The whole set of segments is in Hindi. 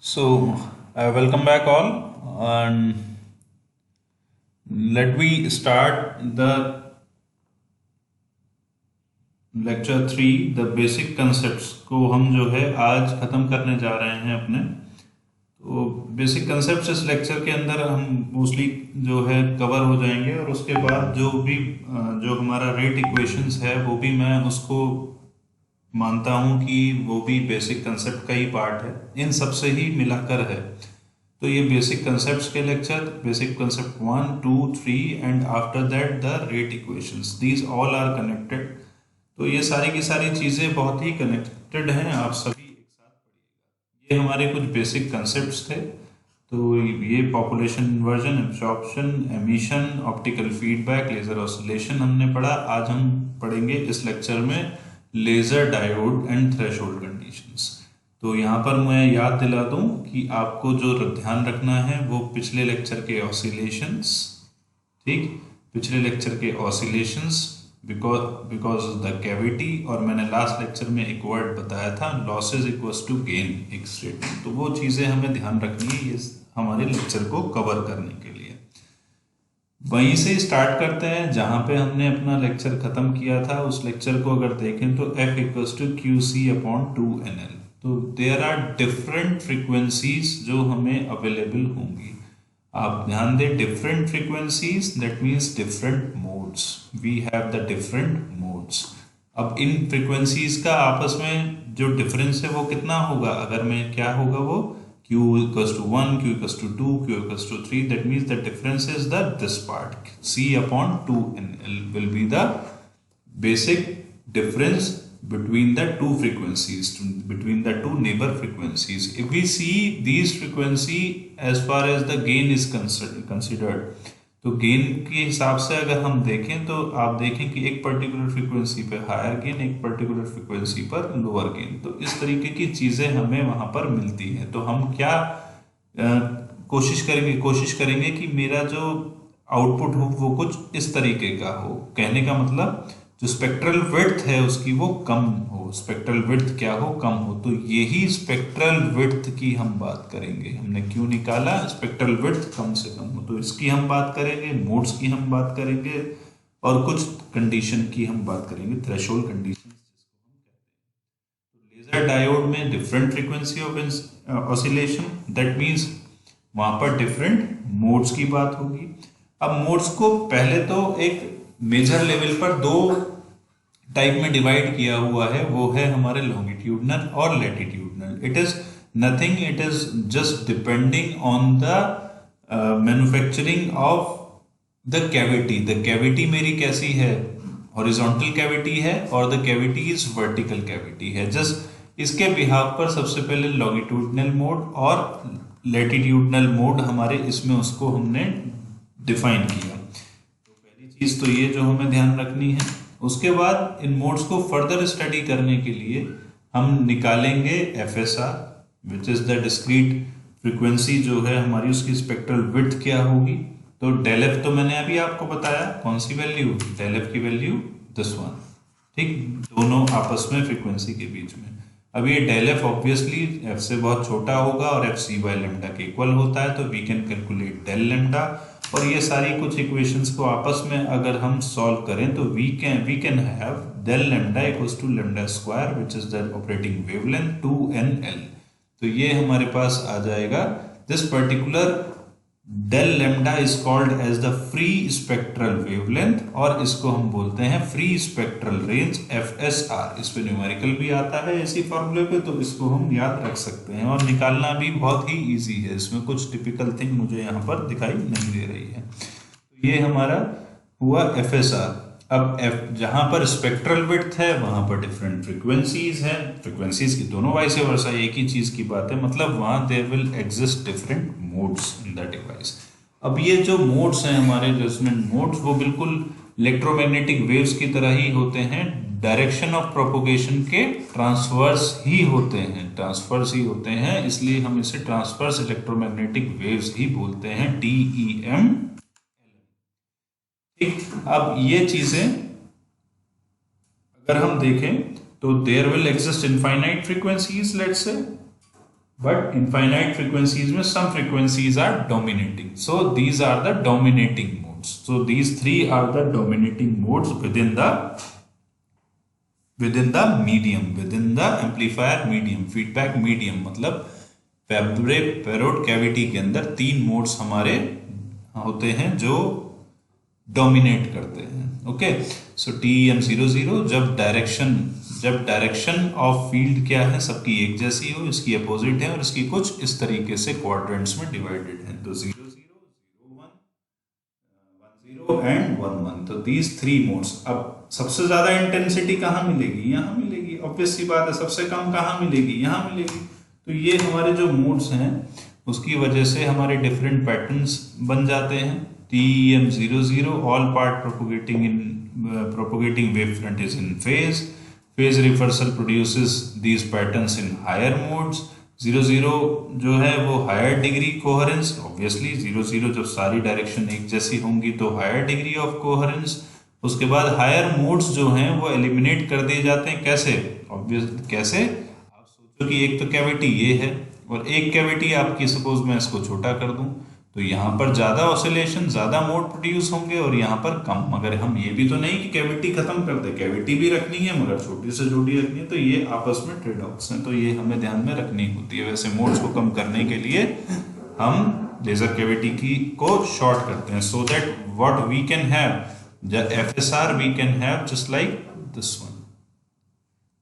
So, welcome back all, and let me start the lecture 3 the basic concepts को हम जो है आज ख़त्म करने जा रहे हैं अपने। तो बेसिक कंसेप्ट्स इस लेक्चर के अंदर हम मोस्टली जो है कवर हो जाएंगे, और उसके बाद जो हमारा रेट इक्वेशंस है वो भी मैं उसको मानता हूँ कि वो भी बेसिक कंसेप्ट का ही पार्ट है, इन सब से ही मिलाकर है। तो ये बेसिक कंसेप्ट्स के lecture, basic concept 1, 2, 3 and after that the rate equations, these all are connected. तो ये सारी की सारी चीज़ें बहुत ही कनेक्टेड हैं, आप सभी एक साथ पढ़िएगा। ये हमारे कुछ बेसिक कंसेप्ट्स थे। तो ये population inversion, absorption, emission, optical feedback, laser oscillation हमने पढ़ा। आज हम पढ़ेंगे इस लेक्चर में laser diode and threshold conditions. तो यहाँ पर मैं याद दिला दूं कि आपको जो ध्यान रखना है वो पिछले लेक्चर के ऑसिलेशंस, ठीक, पिछले लेक्चर के ऑसिलेशंस बिकॉज द कैविटी, और मैंने लास्ट लेक्चर में एक वर्ड बताया था लॉसेज इक्वल्स टू गेन, एक स्टेटमेंट। तो वो चीज़ें हमें ध्यान रखनी है ये हमारे लेक्चर को कवर करने के लिए। वहीं से स्टार्ट करते हैं जहां पे हमने अपना लेक्चर खत्म किया था। उस लेक्चर को अगर देखें तो F equals to q c upon 2NL। तो देयर आर डिफरेंट फ्रीक्वेंसीज जो हमें अवेलेबल होंगी। आप ध्यान दें, different frequencies that means different modes, we have the different modes. अब इन फ्रीक्वेंसीज का आपस में जो डिफरेंस है वो कितना होगा? अगर मैं क्या होगा वो q equals to 1, q equals to 2, q equals to 3, that means the difference is this part, c upon 2NL will be the basic difference between the two frequencies, between the two neighbor frequencies. If we see these frequency as far as the gain is considered, तो गेन के हिसाब से अगर हम देखें तो आप देखें कि एक पर्टिकुलर फ्रीक्वेंसी पे हायर गेन, एक पर्टिकुलर फ्रीक्वेंसी पर लोअर गेन। तो इस तरीके की चीज़ें हमें वहाँ पर मिलती हैं। तो हम क्या कोशिश करेंगे कि मेरा जो आउटपुट हो वो कुछ इस तरीके का हो। कहने का मतलब जो स्पेक्ट्रल विड्थ है उसकी वो कम हो, स्पेक्ट्रल विड्थ क्या हो? कम हो। तो यही स्पेक्ट्रल विड्थ की हम बात करेंगे। हमने क्यों निकाला? स्पेक्ट्रल विड्थ कम से कम हो, तो इसकी हम बात करेंगे, मोड्स की हम बात करेंगे, और कुछ कंडीशन की हम बात करेंगे, थ्रेशोल्ड कंडीशन। लेजर डायोड में different frequency of oscillation, that means वहां पर डिफरेंट मोड्स की बात होगी। अब मोड्स को पहले तो एक मेजर लेवल पर दो टाइप में डिवाइड किया हुआ है, वो है हमारे लॉन्गिट्यूडनल और latitudinal. It is nothing, it is just depending on the manufacturing of the cavity. The cavity मेरी कैसी है? हॉरिजॉन्टल कैविटी है, और the cavity is vertical cavity है। जस्ट इसके बिहाफ पर सबसे पहले लॉन्गिट्यूडनल मोड और लैटिट्यूडनल मोड हमारे इसमें उसको हमने डिफाइन किया। तो पहली चीज तो ये जो हमें ध्यान रखनी है। उसके बाद इन मोड्स को फर्दर स्टडी करने के लिए हम निकालेंगे FSR, which is the discrete frequency जो है हमारी, उसकी स्पेक्ट्रल विड्थ क्या होगी। तो डेल एफ तो मैंने अभी आपको बताया, कौन सी वैल्यू? डेल एफ की वैल्यू दिस वन, ठीक, दोनों आपस में फ्रीक्वेंसी के बीच में। अब ये डेल एफ ऑब्वियसली एफ से बहुत छोटा होगा और एफ सी बाय लेमडा के इक्वल होता है, तो we can calculate del lambda. और ये सारी कुछ इक्वेशंस को आपस में अगर हम सॉल्व करें तो we can have del lambda equals to lambda square which is the operating wavelength 2NL। तो ये हमारे पास आ जाएगा। This particular del lambda is called as the free spectral wavelength, और इसको हम बोलते हैं फ्री स्पेक्ट्रल रेंज, FSR। इस पे न्यूमेरिकल भी आता है इसी फॉर्मूले पे, तो इसको हम याद रख सकते हैं, और निकालना भी बहुत ही इजी है। इसमें कुछ टिपिकल थिंग मुझे यहाँ पर दिखाई नहीं दे रही है। तो ये हमारा हुआ FSR। अब जहां पर स्पेक्ट्रल विड्थ है वहां पर डिफरेंट फ्रीक्वेंसीज हैं। फ्रीक्वेंसीज की दोनों वाइस वर्सा एक ही चीज की बात है, मतलब वहां there will exist different modes in the device. अब ये जो मोड्स हैं हमारे रेजोनेंट मोड्स, वो बिल्कुल इलेक्ट्रोमैग्नेटिक वेव्स की तरह ही होते हैं। डायरेक्शन ऑफ प्रोपोगेशन के ट्रांसवर्स ही होते हैं, इसलिए हम इसे ट्रांसवर्स इलेक्ट्रोमैग्नेटिक वेव्स ही बोलते हैं, TEM। अब ये चीजें अगर हम देखें तो there will exist infinite frequencies, let's say but infinite frequencies में some frequencies are dominating, so these are the dominating modes. So these three are the dominating modes within the medium, within the amplifier medium, feedback medium, मतलब पैरोड कैविटी के अंदर तीन मोड्स हमारे होते हैं जो डोमिनेट करते हैं. ओके, सो TEM00 जब डायरेक्शन ऑफ फील्ड क्या है, सबकी एक जैसी हो, इसकी अपोजिट है और इसकी कुछ इस तरीके से क्वाड्रेंट्स में डिवाइडेड है. तो 0 0 0 1 10 एंड 1 1. तो दीज थ्री मोड्स. अब सबसे ज्यादा इंटेंसिटी कहाँ मिलेगी? यहाँ मिलेगी. ऑब्वियस सी बात है. सबसे कम कहाँ मिलेगी? यहाँ मिलेगी. तो ये हमारे जो मोड्स हैं उसकी वजह से हमारे डिफरेंट पैटर्न्स बन जाते हैं. TEM00 all part propagating wavefront is in phase. Phase reversal produces these patterns in higher modes. 00 जो है वो हायर डिग्री कोहेरेंस. ऑब्वियसली 00 जब सारी डायरेक्शन एक जैसी होंगी तो हायर डिग्री ऑफ कोहेरेंस. उसके बाद हायर मोड्स जो हैं वो एलिमिनेट कर दिए जाते हैं. कैसे? ऑब्वियस कैसे? आप सोचो कि एक तो कैविटी ये है और एक कैविटी आपकी, सपोज मैं इसको छोटा कर दूं तो यहाँ पर ज्यादा ऑसिलेशन, ज्यादा मोड प्रोड्यूस होंगे और यहाँ पर कम. मगर हम ये भी तो नहीं कि कैविटी खत्म कर दे, कैविटी भी रखनी है मगर छोटी से छोटी रखनी है. तो ये आपस में ट्रेड ऑफ्स हैं, तो ये हमें ध्यान में रखनी होती है. वैसे मोड्स को कम करने के लिए हम लेजर कैविटी को शॉर्ट करते हैं, so that what we can have FSR we can have just like this one.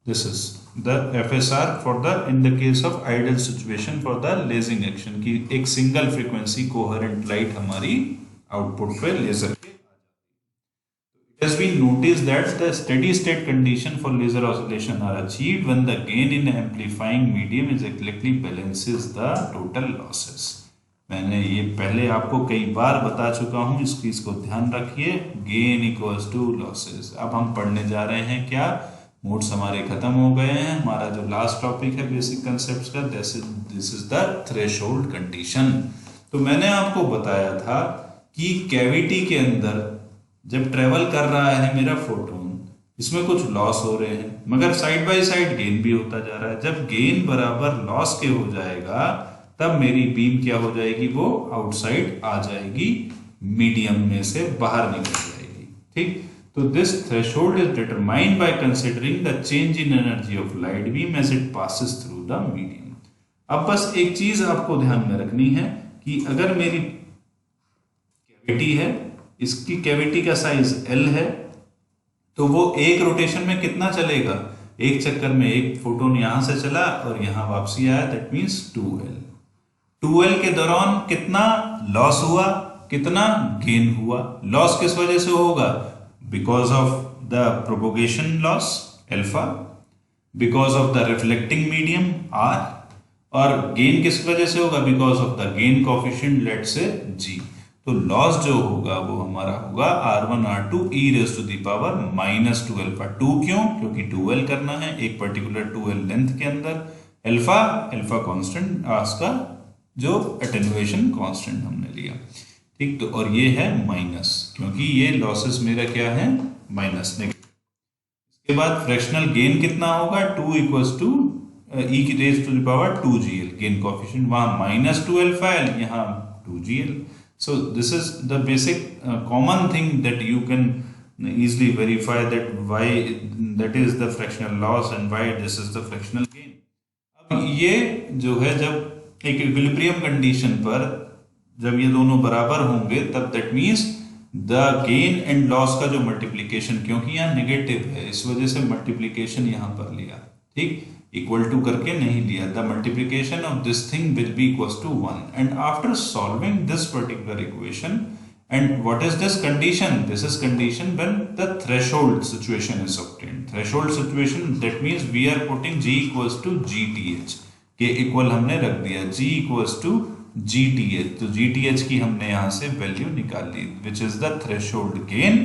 This is the FSR for the in the case of ideal situation for the lasing action की एक सिंगल फ्रीक्वेंसी कोहेरेंट लाइट हमारी आउटपुट पे लेजर के. It has been noticed that the steady state condition for laser oscillation are achieved when the gain in amplifying medium is exactly balances the total losses. मैंने ये पहले आपको कई बार बता चुका हूँ, इस चीज को ध्यान रखिए. Gain equals to losses. अब हम पढ़ने जा रहे हैं क्या? मोड्स हमारे खत्म हो गए हैं. हमारा जो लास्ट टॉपिक है बेसिक कंसेप्ट्स का, this is the threshold condition. तो मैंने आपको बताया था कि कैविटी के अंदर जब ट्रेवल कर रहा है मेरा फोटोन, इसमें कुछ लॉस हो रहे हैं मगर साइड बाय साइड गेन भी होता जा रहा है. जब गेन बराबर लॉस के हो जाएगा तब मेरी बीम क्या हो जाएगी? वो आउटसाइड आ जाएगी, मीडियम में से बाहर निकल जाएगी. ठीक. So this threshold is determined by considering the change in energy of light beam as it passes through the medium. अब बस एक चीज आपको ध्यान में रखनी है कि अगर मेरी कैविटी है, इसकी कैविटी का साइज L है, तो वो एक रोटेशन में कितना चलेगा? एक चक्कर में एक फोटोन यहां से चला और यहां वापसी आया, दैट मीन्स 2L. 2L के दौरान कितना लॉस हुआ, कितना गेन हुआ? लॉस किस वजह से होगा? Because of the propagation loss alpha, because of the reflecting medium R, और gain किस वजह से होगा? Because of the gain coefficient let's say G. तो लॉस जो होगा वो हमारा होगा R1 R2 e raised to the power -2 alpha. 2 क्यों? क्योंकि 2L करना है एक पर्टिकुलर 2L लेंथ के अंदर. अल्फा कांस्टेंट, उसका जो अटेन्युएशन कांस्टेंट हमने लिया. ठीक. तो और ये है माइनस, क्योंकि ये लॉसेस मेरा क्या है? Minus, negative. इसके बाद फ्रैक्शनल गेन कितना होगा? 2 इक्वल्स टू e की raise to the power 2gl. Gain coefficient वहां -2 अल्फा L, यहाँ 2gl. So this is the basic common thing that you can easily verify that why that is the fractional loss and why this is the fractional gain. अब ये जो है जब एक इक्विलिब्रियम कंडीशन पर जब ये दोनों बराबर होंगे तब that means the gain and loss का जो मल्टीप्लीकेशन, क्योंकि यहाँ नेगेटिव है इस वजह से मल्टीप्लीकेशन यहाँ पर लिया. ठीक. इक्वल टू करके नहीं लिया. The multiplication of this thing will be equals to 1. And after solving this particular equation, and what is this condition? This is condition when the threshold situation is obtained. Threshold situation, that means we are putting G equals to GTH के इक्वल हमने रख दिया. G equals to GTH. तो GTH की हमने यहाँ से वैल्यू निकाल ली, which is the threshold gain,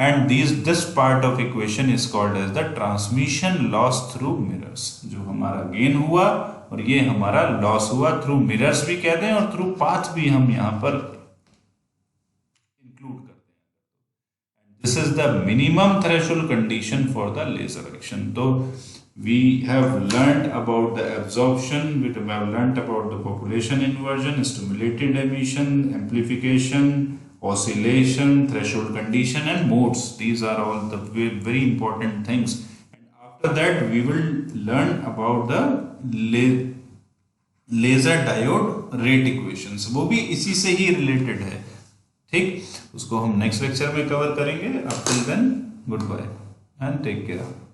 and this part of equation is called as the transmission loss through mirrors. जो हमारा गेन हुआ और ये हमारा लॉस हुआ थ्रू मिरर्स भी कहते हैं और थ्रू पाथ भी हम यहाँ पर इंक्लूड करते हैं. This is the minimum threshold condition for the laser action. तो we have learned about the absorption, we have learned about the population inversion, stimulated emission, amplification, oscillation, threshold condition, and modes. These are all the very important things. And after that we will learn about the laser diode rate equations, वो भी इसी से ही रिलेटेड है। ठीक, उसको हम नेक्स्ट लेक्चर में कवर करेंगे। Up till then goodbye and take care.